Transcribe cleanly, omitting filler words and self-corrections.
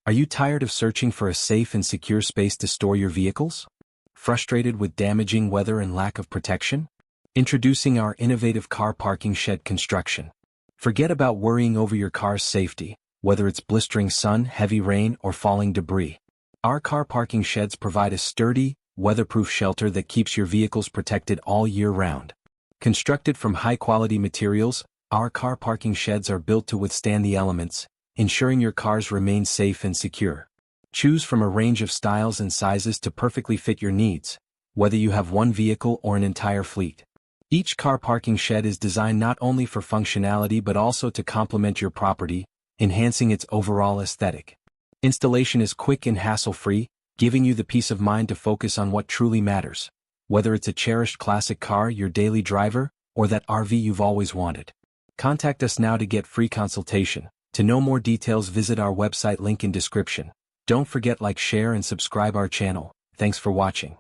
Are you tired of searching for a safe and secure space to store your vehicles? Frustrated with damaging weather and lack of protection? Introducing our innovative car parking shed construction. Forget about worrying over your car's safety, whether it's blistering sun, heavy rain, or falling debris. Our car parking sheds provide a sturdy, weatherproof shelter that keeps your vehicles protected all year round. Constructed from high-quality materials, our car parking sheds are built to withstand the elements, ensuring your cars remain safe and secure. Choose from a range of styles and sizes to perfectly fit your needs, whether you have one vehicle or an entire fleet. Each car parking shed is designed not only for functionality but also to complement your property, enhancing its overall aesthetic. Installation is quick and hassle-free, giving you the peace of mind to focus on what truly matters, whether it's a cherished classic car, your daily driver, or that RV you've always wanted. Contact us now to get free consultation. To know more details, visit our website, link in description. Don't forget, like, share and subscribe our channel. Thanks for watching.